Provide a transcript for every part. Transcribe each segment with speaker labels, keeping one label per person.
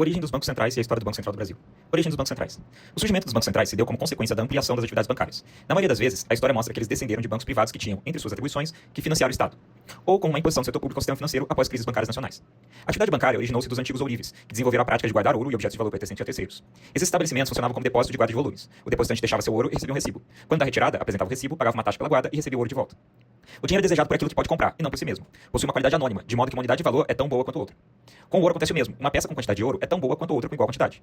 Speaker 1: Origem dos bancos centrais e a história do Banco Central do Brasil. Origem dos bancos centrais. O surgimento dos bancos centrais se deu como consequência da ampliação das atividades bancárias. Na maioria das vezes, a história mostra que eles descenderam de bancos privados que tinham, entre suas atribuições, que financiar o Estado, ou com uma imposição do setor público ao sistema financeiro após crises bancárias nacionais. A atividade bancária originou-se dos antigos ourives, que desenvolveram a prática de guardar ouro e objetos de valor pertencentes a terceiros. Esses estabelecimentos funcionavam como depósito de guarda de volumes. O depositante deixava seu ouro e recebia um recibo. Quando da retirada, apresentava o recibo, pagava uma taxa pela guarda e recebia o ouro de volta. O dinheiro é desejado por aquilo que pode comprar, e não por si mesmo. Possui uma qualidade anônima, de modo que uma unidade de valor é tão boa quanto outra. Com o ouro acontece o mesmo. Uma peça com quantidade de ouro é tão boa quanto outra com igual quantidade.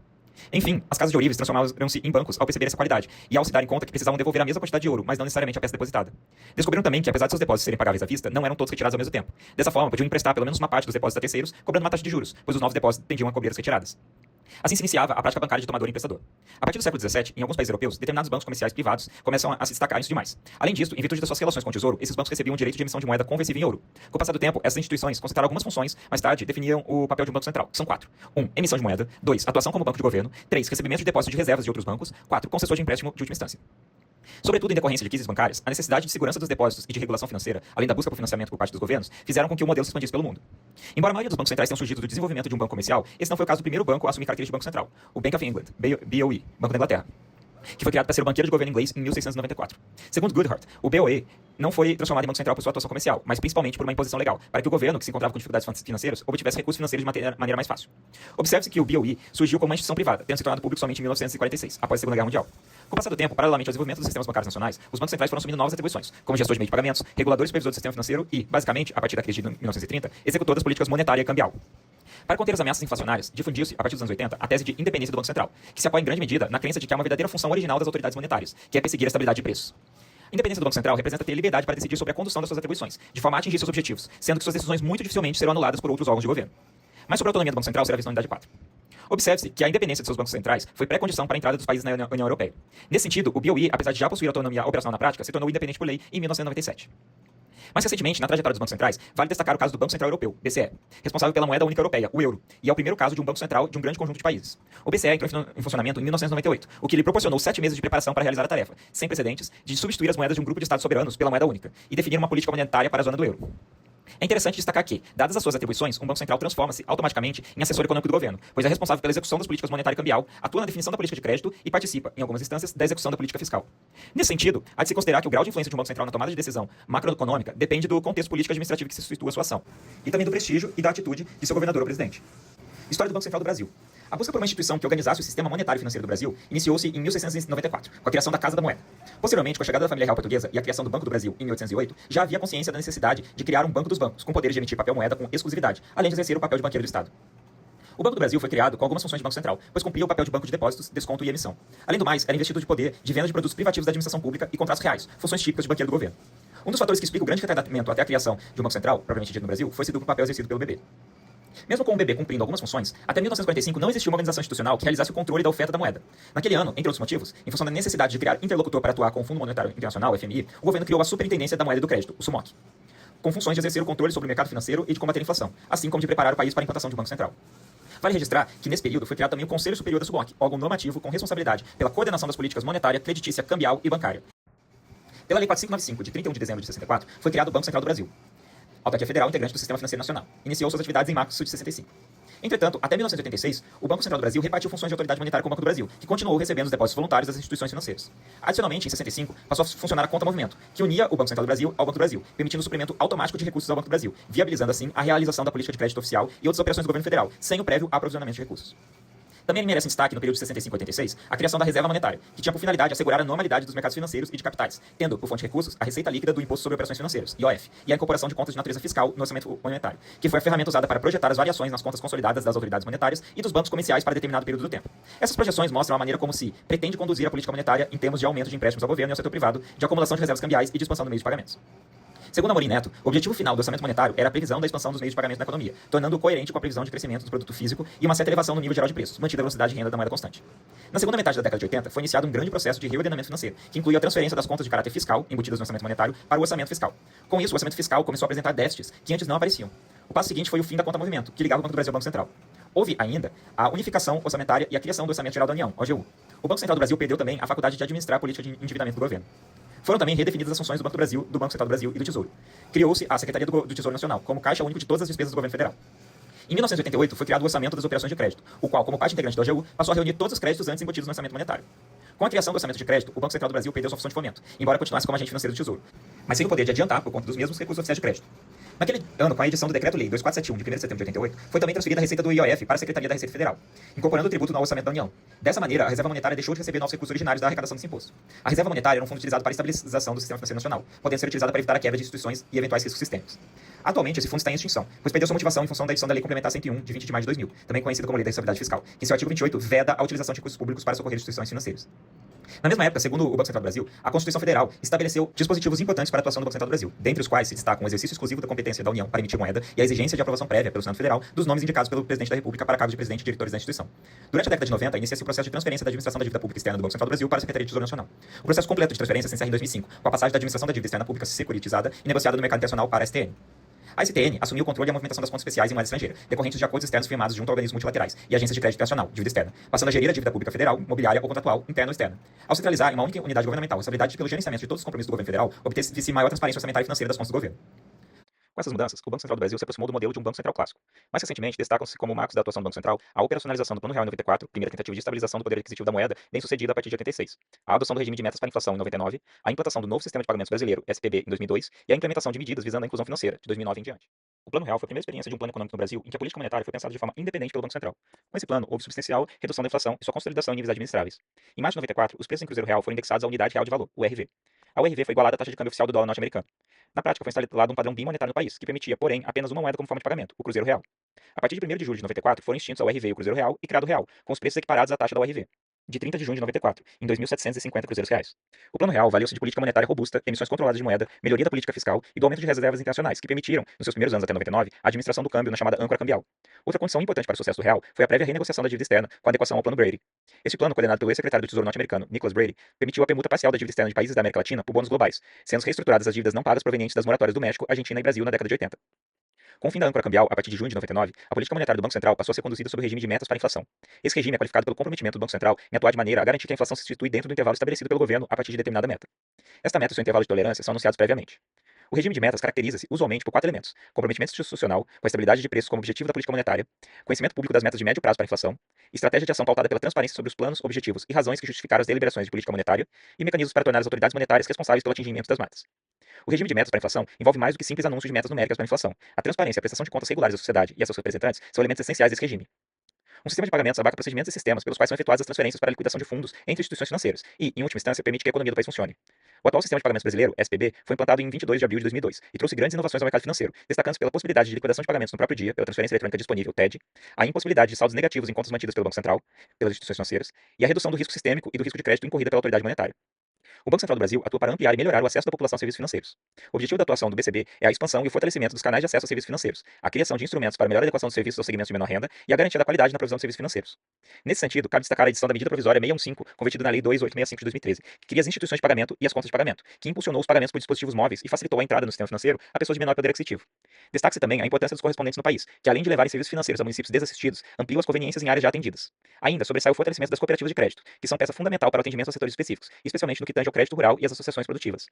Speaker 1: Enfim, as casas de ourives transformaram-se em bancos ao perceber essa qualidade, e ao se darem conta que precisavam devolver a mesma quantidade de ouro, mas não necessariamente a peça depositada. Descobriram também que, apesar de seus depósitos serem pagáveis à vista, não eram todos retirados ao mesmo tempo. Dessa forma, podiam emprestar pelo menos uma parte dos depósitos a terceiros, cobrando uma taxa de juros, pois os novos depósitos tendiam a cobrir as retiradas. Assim se iniciava a prática bancária de tomador e emprestador. A partir do século XVII, em alguns países europeus, determinados bancos comerciais privados começam a se destacar nisso demais. Além disso, em virtude das suas relações com o tesouro, esses bancos recebiam o direito de emissão de moeda conversível em ouro. Com o passar do tempo, essas instituições concentraram algumas funções, mais tarde definiam o papel de um banco central, que são 4. 1. Emissão de moeda. 2. Atuação como banco de governo. 3. Recebimento de depósitos de reservas de outros bancos. 4. Concessor de empréstimo de última instância. Sobretudo em decorrência de crises bancárias, a necessidade de segurança dos depósitos e de regulação financeira, além da busca por financiamento por parte dos governos, fizeram com que o modelo se expandisse pelo mundo. Embora a maioria dos bancos centrais tenham surgido do desenvolvimento de um banco comercial, esse não foi o caso do primeiro banco a assumir características de banco central, o Bank of England, BOE, Banco da Inglaterra, que foi criado para ser o banqueiro de governo inglês em 1694. Segundo Goodhart, o BOE não foi transformado em banco central por sua atuação comercial, mas principalmente por uma imposição legal, para que o governo, que se encontrava com dificuldades financeiras, obtivesse recursos financeiros de maneira mais fácil. Observe-se que o BOE surgiu como uma instituição privada, tendo se tornado público somente em 1946, após a Segunda Guerra Mundial. Com o passar do tempo, paralelamente ao desenvolvimento dos sistemas bancários nacionais, os bancos centrais foram assumindo novas atribuições, como gestor de meio de pagamentos, regulador e supervisor do sistema financeiro e, basicamente, a partir da crise de 1930, executor das políticas monetária e cambial. Para conter as ameaças inflacionárias, difundiu-se, a partir dos anos 80, a tese de independência do Banco Central, que se apoia em grande medida na crença de que há uma verdadeira função original das autoridades monetárias, que é perseguir a estabilidade de preços. A independência do Banco Central representa ter liberdade para decidir sobre a condução das suas atribuições, de forma a atingir seus objetivos, sendo que suas decisões muito dificilmente serão anuladas por outros órgãos de governo. Mas sobre a autonomia do Banco Central será vista na unidade 4. Observe-se que a independência de seus bancos centrais foi pré-condição para a entrada dos países na União Europeia. Nesse sentido, o BOE, apesar de já possuir autonomia operacional na prática, se tornou independente por lei em 1997. Mais recentemente, na trajetória dos bancos centrais, vale destacar o caso do Banco Central Europeu, BCE, responsável pela moeda única europeia, o euro, e é o primeiro caso de um banco central de um grande conjunto de países. O BCE entrou em funcionamento em 1998, o que lhe proporcionou 7 meses de preparação para realizar a tarefa, sem precedentes, de substituir as moedas de um grupo de estados soberanos pela moeda única, e definir uma política monetária para a zona do euro. É interessante destacar que, dadas as suas atribuições, um banco central transforma-se automaticamente em assessor econômico do governo, pois é responsável pela execução das políticas monetária e cambial, atua na definição da política de crédito e participa, em algumas instâncias, da execução da política fiscal. Nesse sentido, há de se considerar que o grau de influência de um banco central na tomada de decisão macroeconômica depende do contexto político administrativo que se situa a sua ação, e também do prestígio e da atitude de seu governador ou presidente. História do Banco Central do Brasil. A busca por uma instituição que organizasse o sistema monetário e financeiro do Brasil iniciou-se em 1694, com a criação da Casa da Moeda. Posteriormente, com a chegada da família real portuguesa e a criação do Banco do Brasil em 1808, já havia consciência da necessidade de criar um banco dos bancos, com poderes de emitir papel moeda com exclusividade, além de exercer o papel de banqueiro do Estado. O Banco do Brasil foi criado com algumas funções de Banco Central, pois cumpria o papel de banco de depósitos, desconto e emissão. Além do mais, era investido de poder de venda de produtos privativos da administração pública e contratos reais, funções típicas de banqueiro do governo. Um dos fatores que explica o grande retardamento até a criação de um Banco Central, propriamente dito no Brasil, foi esse duplo papel exercido pelo BB. Mesmo com o BB cumprindo algumas funções, até 1945 não existia uma organização institucional que realizasse o controle da oferta da moeda. Naquele ano, entre outros motivos, em função da necessidade de criar interlocutor para atuar com o Fundo Monetário Internacional, FMI, o governo criou a Superintendência da Moeda e do Crédito, o SUMOC, com funções de exercer o controle sobre o mercado financeiro e de combater a inflação, assim como de preparar o país para a implantação de um banco central. Vale registrar que, nesse período, foi criado também o Conselho Superior da SUBOC, órgão normativo com responsabilidade pela coordenação das políticas monetária, creditícia, cambial e bancária. Pela Lei 4595, de 31 de dezembro de 64, foi criado o Banco Central do Brasil, autarquia federal integrante do Sistema Financeiro Nacional. Iniciou suas atividades em março de 65. Entretanto, até 1986, o Banco Central do Brasil repartiu funções de autoridade monetária com o Banco do Brasil, que continuou recebendo os depósitos voluntários das instituições financeiras. Adicionalmente, em 65, passou a funcionar a conta movimento, que unia o Banco Central do Brasil ao Banco do Brasil, permitindo o suprimento automático de recursos ao Banco do Brasil, viabilizando assim a realização da política de crédito oficial e outras operações do governo federal, sem o prévio aprovisionamento de recursos. Também merece destaque, no período de 65 a 86, a criação da reserva monetária, que tinha por finalidade assegurar a normalidade dos mercados financeiros e de capitais, tendo por fonte de recursos a receita líquida do Imposto sobre Operações Financeiras, IOF, e a incorporação de contas de natureza fiscal no orçamento monetário, que foi a ferramenta usada para projetar as variações nas contas consolidadas das autoridades monetárias e dos bancos comerciais para determinado período do tempo. Essas projeções mostram a maneira como se pretende conduzir a política monetária em termos de aumento de empréstimos ao governo e ao setor privado, de acumulação de reservas cambiais e de expansão do meio de pagamentos. Segundo Amorim Neto, o objetivo final do orçamento monetário era a previsão da expansão dos meios de pagamento na economia, tornando-o coerente com a previsão de crescimento do produto físico e uma certa elevação no nível geral de preços, mantida a velocidade de renda da moeda constante. Na segunda metade da década de 80, foi iniciado um grande processo de reordenamento financeiro, que incluiu a transferência das contas de caráter fiscal, embutidas no orçamento monetário, para o orçamento fiscal. Com isso, o orçamento fiscal começou a apresentar déficits que antes não apareciam. O passo seguinte foi o fim da conta movimento, que ligava o Banco do Brasil ao Banco Central. Houve ainda a unificação orçamentária e a criação do Orçamento Geral da União, OGU. O Banco Central do Brasil perdeu também a faculdade de administrar a política de endividamento do governo. Foram também redefinidas as funções do Banco do Brasil, do Banco Central do Brasil e do Tesouro. Criou-se a Secretaria do Tesouro Nacional, como caixa único de todas as despesas do governo federal. Em 1988, foi criado o Orçamento das Operações de Crédito, o qual, como parte integrante da OGU, passou a reunir todos os créditos antes embutidos no orçamento monetário. Com a criação do orçamento de crédito, o Banco Central do Brasil perdeu sua função de fomento, embora continuasse como agente financeiro do Tesouro, mas sem o poder de adiantar por conta dos mesmos recursos oficiais de crédito. Naquele ano, com a edição do Decreto-Lei 2471, de 1º de setembro de 88, foi também transferida a receita do IOF para a Secretaria da Receita Federal, incorporando o tributo no orçamento da União. Dessa maneira, a Reserva Monetária deixou de receber novos recursos originários da arrecadação desse imposto. A Reserva Monetária era um fundo utilizado para a estabilização do sistema financeiro nacional, podendo ser utilizada para evitar a quebra de instituições e eventuais riscos sistêmicos. Atualmente, esse fundo está em extinção, pois perdeu sua motivação em função da edição da Lei Complementar 101, de 20 de maio de 2000, também conhecida como Lei da Responsabilidade Fiscal, que em seu artigo 28 veda a utilização de recursos públicos para socorrer instituições financeiras. Na mesma época, segundo o Banco Central do Brasil, a Constituição Federal estabeleceu dispositivos importantes para a atuação do Banco Central do Brasil, dentre os quais se destacam o exercício exclusivo da competência da União para emitir moeda e a exigência de aprovação prévia pelo Senado Federal dos nomes indicados pelo Presidente da República para cargos de presidente e diretores da instituição. Durante a década de 90, inicia-se o processo de transferência da administração da dívida pública externa do Banco Central do Brasil para a Secretaria de Tesouro Nacional. O processo completo de transferência se encerra em 2005, com a passagem da administração da dívida externa pública securitizada e negociada no mercado internacional para a STN. A STN assumiu o controle e a movimentação das contas especiais em moeda estrangeira, decorrentes de acordos externos firmados junto a organismos multilaterais e agências de crédito internacional, dívida externa, passando a gerir a dívida pública federal, mobiliária ou contratual, interna ou externa. Ao centralizar em uma única unidade governamental a responsabilidade pelo gerenciamento de todos os compromissos do governo federal, obteve-se maior transparência orçamentária e financeira das contas do governo. Com essas mudanças, o Banco Central do Brasil se aproximou do modelo de um Banco Central clássico. Mais recentemente, destacam-se como marcos da atuação do Banco Central a operacionalização do Plano Real em 94, primeira tentativa de estabilização do poder aquisitivo da moeda, bem sucedida a partir de 86, a adoção do regime de metas para a inflação em 99, a implantação do novo sistema de pagamentos brasileiro, SPB, em 2002, e a implementação de medidas visando a inclusão financeira, de 2009 em diante. O Plano Real foi a primeira experiência de um plano econômico no Brasil em que a política monetária foi pensada de forma independente pelo Banco Central. Com esse plano, houve substancial redução da inflação e sua consolidação em níveis administráveis. Em março de 94, os preços em cruzeiro real foram indexados à unidade real de valor, o URV. A URV foi igualada à taxa de câmbio oficial do dólar norte-americano. Na prática, foi instalado um padrão bimonetário no país, que permitia, porém, apenas uma moeda como forma de pagamento, o cruzeiro real. A partir de 1º de julho de 94, foram extintos a URV e o cruzeiro real e criado o real, com os preços equiparados à taxa da URV, de 30 de junho de 94, em 2.750 cruzeiros reais. O Plano Real valeu-se de política monetária robusta, emissões controladas de moeda, melhoria da política fiscal e do aumento de reservas internacionais, que permitiram, nos seus primeiros anos até 99, a administração do câmbio na chamada âncora cambial. Outra condição importante para o sucesso do real foi a prévia renegociação da dívida externa, com adequação ao Plano Brady. Esse plano, coordenado pelo ex-secretário do Tesouro norte-americano, Nicholas Brady, permitiu a permuta parcial da dívida externa de países da América Latina por bônus globais, sendo reestruturadas as dívidas não pagas provenientes das moratórias do México, Argentina e Brasil na década de 80. Com o fim da âncora cambial, a partir de junho de 99, a política monetária do Banco Central passou a ser conduzida sob o regime de metas para a inflação. Esse regime é qualificado pelo comprometimento do Banco Central em atuar de maneira a garantir que a inflação se situe dentro do intervalo estabelecido pelo governo a partir de determinada meta. Esta meta e seu intervalo de tolerância são anunciados previamente. O regime de metas caracteriza-se, usualmente, por 4 elementos: comprometimento institucional, com a estabilidade de preços como objetivo da política monetária, conhecimento público das metas de médio prazo para a inflação, estratégia de ação pautada pela transparência sobre os planos, objetivos e razões que justificaram as deliberações de política monetária, e mecanismos para tornar as autoridades monetárias responsáveis pelo atingimento das metas. O regime de metas para a inflação envolve mais do que simples anúncios de metas numéricas para a inflação. A transparência e a prestação de contas regulares da sociedade e a seus representantes são elementos essenciais desse regime. Um sistema de pagamentos abarca procedimentos e sistemas pelos quais são efetuadas as transferências para a liquidação de fundos entre instituições financeiras e, em última instância, permite que a economia do país funcione. O atual sistema de pagamentos brasileiro, SPB, foi implantado em 22 de abril de 2002 e trouxe grandes inovações ao mercado financeiro, destacando-se pela possibilidade de liquidação de pagamentos no próprio dia, pela transferência eletrônica disponível, TED, a impossibilidade de saldos negativos em contas mantidas pelo Banco Central, pelas instituições financeiras, e a redução do risco sistêmico e do risco de crédito incorrida pela autoridade monetária. O Banco Central do Brasil atua para ampliar e melhorar o acesso da população a serviços financeiros. O objetivo da atuação do BCB é a expansão e o fortalecimento dos canais de acesso a serviços financeiros, a criação de instrumentos para melhor adequação dos serviços aos segmentos de menor renda e a garantia da qualidade na provisão de serviços financeiros. Nesse sentido, cabe destacar a edição da medida provisória 615, convertida na Lei 2865 de 2013, que cria as instituições de pagamento e as contas de pagamento, que impulsionou os pagamentos por dispositivos móveis e facilitou a entrada no sistema financeiro a pessoas de menor poder aquisitivo. Destaque-se também a importância dos correspondentes no país, que além de levarem serviços financeiros a municípios desassistidos, ampliam as conveniências em áreas já atendidas. Ainda sobressai o fortalecimento das cooperativas de crédito, que são peça fundamental para o atendimento a setores específicos, especialmente no que tange ao crédito rural e às associações produtivas.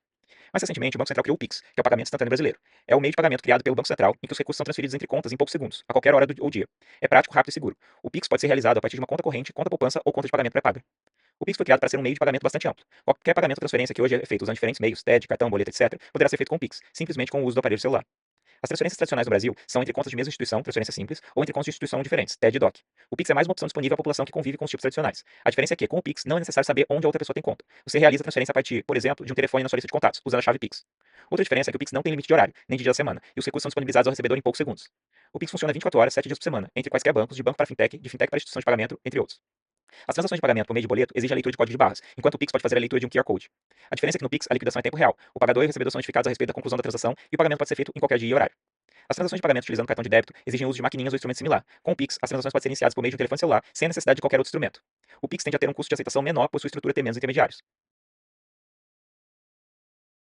Speaker 1: Mais recentemente, o Banco Central criou o PIX, que é o pagamento instantâneo brasileiro. É o meio de pagamento criado pelo Banco Central, em que os recursos são transferidos entre contas em poucos segundos, a qualquer hora ou dia. É prático, rápido e seguro. O PIX pode ser realizado a partir de uma conta corrente, conta poupança ou conta de pagamento pré-paga. O PIX foi criado para ser um meio de pagamento bastante amplo. Qualquer pagamento ou transferência que hoje é feito usando diferentes meios, TED, cartão, boleto, etc., poderá ser feito com o PIX, simplesmente com o uso do aparelho celular. As transferências tradicionais no Brasil são entre contas de mesma instituição, transferência simples, ou entre contas de instituição diferentes, TED e DOC. O PIX é mais uma opção disponível à população que convive com os tipos tradicionais. A diferença é que, com o PIX, não é necessário saber onde a outra pessoa tem conta. Você realiza a transferência a partir, por exemplo, de um telefone na sua lista de contatos, usando a chave PIX. Outra diferença é que o PIX não tem limite de horário, nem de dia da semana, e os recursos são disponibilizados ao recebedor em poucos segundos. O PIX funciona 24 horas, 7 dias por semana, entre quaisquer bancos, de banco para fintech, de fintech para instituição de pagamento, entre outros. As transações de pagamento por meio de boleto exigem a leitura de código de barras, enquanto o PIX pode fazer a leitura de um QR Code. A diferença é que no PIX a liquidação é em tempo real. O pagador e o recebedor são notificados a respeito da conclusão da transação e o pagamento pode ser feito em qualquer dia e horário. As transações de pagamento utilizando cartão de débito exigem o uso de maquininhas ou instrumento similar. Com o PIX, as transações podem ser iniciadas por meio de um telefone celular, sem a necessidade de qualquer outro instrumento. O PIX tende a ter um custo de aceitação menor por sua estrutura ter menos intermediários.